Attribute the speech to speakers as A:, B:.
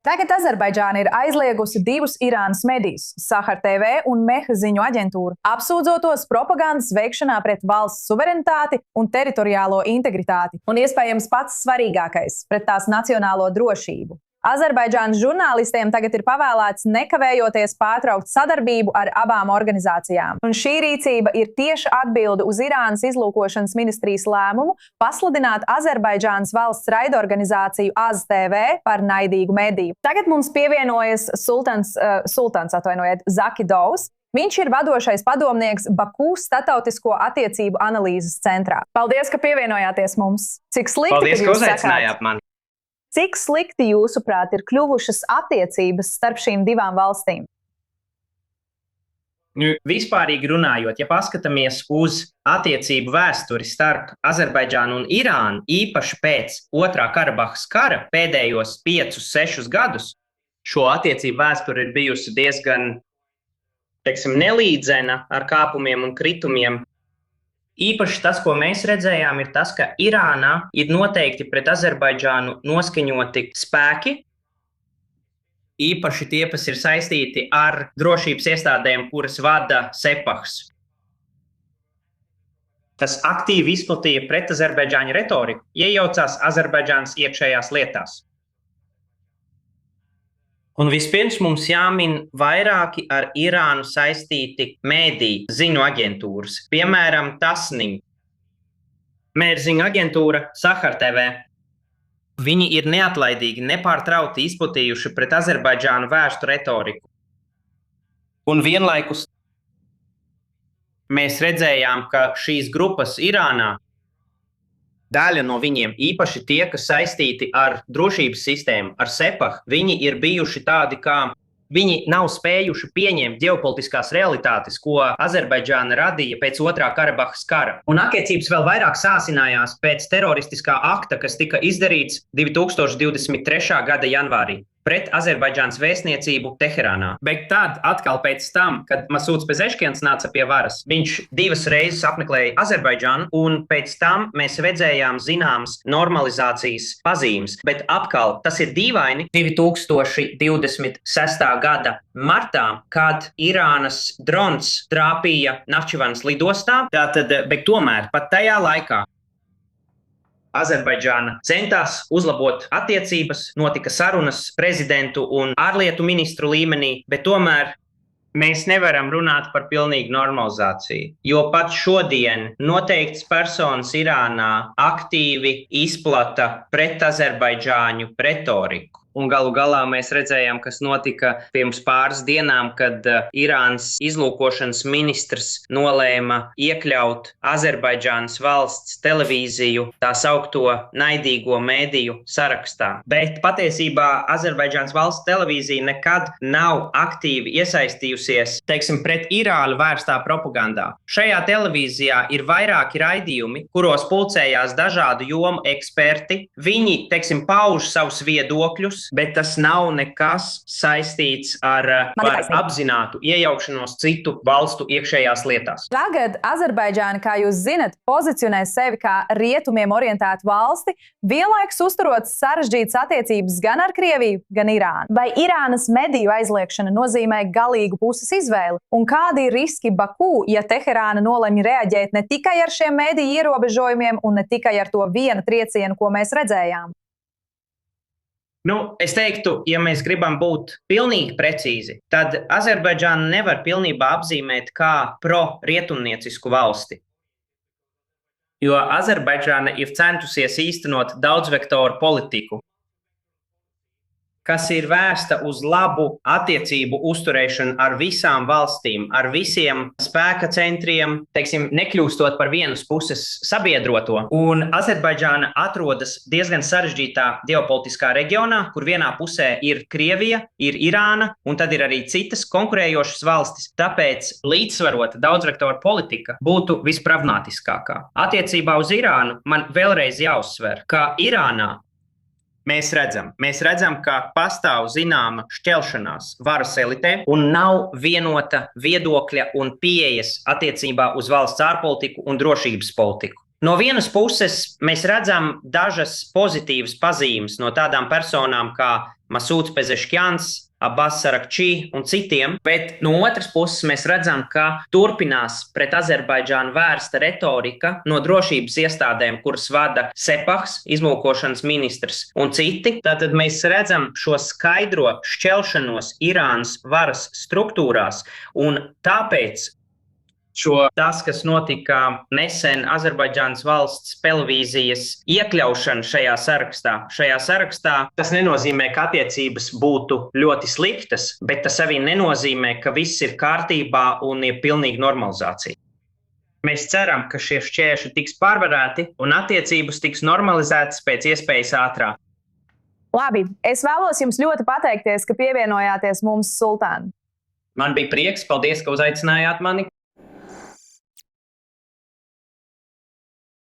A: Tagad Azerbaidžāna ir aizliegusi divus Irānas medijus – Sahar TV un Meha ziņu aģentūru, apsūdzotos propagandas veikšanā pret valsts suverenitāti un teritoriālo integritāti, un iespējams pats svarīgākais – pret tās nacionālo drošību. Azerbaidžānas žurnālistiem tagad ir pavēlēts nekavējoties pārtraukt sadarbību ar abām organizācijām. Un šī rīcība ir tieši atbilde uz Irānas izlūkošanas ministrijas lēmumu pasludināt Azerbaidžānas valsts raidorganizāciju AzTV par naidīgu mediju. Tagad mums pievienojas Zakidovs. Viņš ir vadošais padomnieks Baku Starptautisko attiecību analīzes centrā. Paldies, ka pievienojāties mums. Cik slikti,
B: Paldies, ka uzaicinājāt mani.
A: Cik slikti, jūsuprāt, ir kļuvušas attiecības starp šīm divām valstīm?
B: Vispārīgi runājot, ja paskatāmies uz attiecību vēsturi starp Azerbaidžānu un Irānu, īpaši pēc Otrā Karabahas kara pēdējos 5-6 gadus, šo attiecību vēsturi ir bijusi diezgan, nelīdzena ar kāpumiem un kritumiem. Īpaši tas, ko mēs redzējām, ir tas, ka Irānā ir noteikti pret Azerbaidžānu noskaņoti spēki, īpaši tie, kas ir saistīti ar drošības iestādēm, kuras vada Sepahs. Tas aktīvi izplatīja pret Azerbaidžāņu retoriku, iejaucās Azerbaidžānas iekšējās lietās. Un vispirms mums jāmin vairāki ar Irānu saistīti mēdī ziņu aģentūras, piemēram, Tasnim. Mērziņu aģentūra Sahar TV. Viņi ir neatlaidīgi, nepārtraukti izplatījuši pret Azerbaidžānu vērstu retoriku. Un vienlaikus mēs redzējām, ka šīs grupas Irānā, daļa no viņiem, īpaši tie, kas saistīti ar drošības sistēmu, ar Sepah, viņi ir bijuši tādi, kā viņi nav spējuši pieņemt ģeopolitiskās realitātes, ko Azerbaidžāna radīja pēc Otrā Karabahas kara. Un attiecības vēl vairāk sāsinājās pēc teroristiskā akta, kas tika izdarīts 2023. gada janvārī pret Azerbaidžānas vēstniecību Teherānā. Bet tad, atkal pēc tam, kad Masūds Pezeškians nāca pie varas, viņš 2 reizes apmeklēja Azerbaidžānu, un pēc tam mēs redzējām zināmas normalizācijas pazīmes. Bet atkal, tas ir dīvaini 2026. gada martā, kad Irānas drons trāpīja Nahčivanas lidostā. Bet tomēr pat tajā laikā Azerbaidžāna centās uzlabot attiecības, notika sarunas prezidentu un ārlietu ministru līmenī, bet tomēr mēs nevaram runāt par pilnīgu normalizāciju, jo pat šodien noteikts personas Irānā aktīvi izplata pret Azerbaidžāņu retoriku. Un galu galā mēs redzējām, kas notika pirms pāris dienām, kad Irānas izlūkošanas ministrs nolēma iekļaut Azerbaidžānas valsts televīziju tā saukto naidīgo mēdīju sarakstā. Bet patiesībā Azerbaidžānas valsts televīzija nekad nav aktīvi iesaistījusies, pret Irānu vērstā propagandā. Šajā televīzijā ir vairāki raidījumi, kuros pulcējās dažādu jomu eksperti. Viņi, pauž savus viedokļus, bet tas nav nekas saistīts ar apzinātu iejaukšanos citu valstu iekšējās lietās.
A: Tagad Azerbaidžāna, kā jūs zinat, pozicionē sevi kā rietumiem orientētu valsti, vienlaikus uzturot sarežģītas attiecības gan ar Krieviju, gan Irānu. Vai Irānas mediju aizliekšana nozīmē galīgu puses izvēli? Un kādi ir riski Baku, ja Teherāna nolemj reaģēt ne tikai ar šiem mediju ierobežojumiem un ne tikai ar to vienu triecienu, ko mēs redzējām?
B: Es teiktu, ja mēs gribam būt pilnīgi precīzi, tad Azerbaidžāna nevar pilnībā apzīmēt kā pro-rietumniecisku valsti. Jo Azerbaidžāna ir centusies īstenot daudzvektoru politiku, kas ir vērsta uz labu attiecību uzturēšanu ar visām valstīm, ar visiem spēka centriem, nekļūstot par vienas puses sabiedroto. Un Azerbaidžāna atrodas diezgan sarežģītā ģeopolitiskā reģionā, kur vienā pusē ir Krievija, ir Irāna, un tad ir arī citas konkurējošas valstis. Tāpēc līdzsvarota daudzvektoru politika būtu vispragmatiskākā. Attiecībā uz Irānu man vēlreiz jāuzsver, ka Irānā mēs redzam, ka pastāv zināma šķelšanās varas elitē un nav vienota viedokļa un pieejas attiecībā uz valsts ārpolitiku un drošības politiku. No vienas puses, mēs redzam dažas pozitīvas pazīmes no tādām personām kā Masūds Pezeškjans, Abbas Arakči un citiem, bet no otras puses mēs redzam, ka turpinās pret Azerbaidžānu vērsta retorika no drošības iestādēm, kuras vada Sepahs, izlūkošanas ministrs un citi. Tātad mēs redzam šo skaidro šķelšanos Irānas varas struktūrās, un tāpēc tas, kas notika nesen Azerbaidžānas valsts televīzijas iekļaušana šajā sarakstā, tas nenozīmē, ka attiecības būtu ļoti sliktas, bet tas arī nenozīmē, ka viss ir kārtībā un ir pilnīga normalizācija. Mēs ceram, ka šie šķēršļi tiks pārvarēti un attiecības tiks normalizētas pēc iespējas ātrāk.
A: Labi, es vēlos jums ļoti pateikties, ka pievienojāties mums, Sultān.
B: Man bija prieks, paldies, ka uzaicinājāt mani.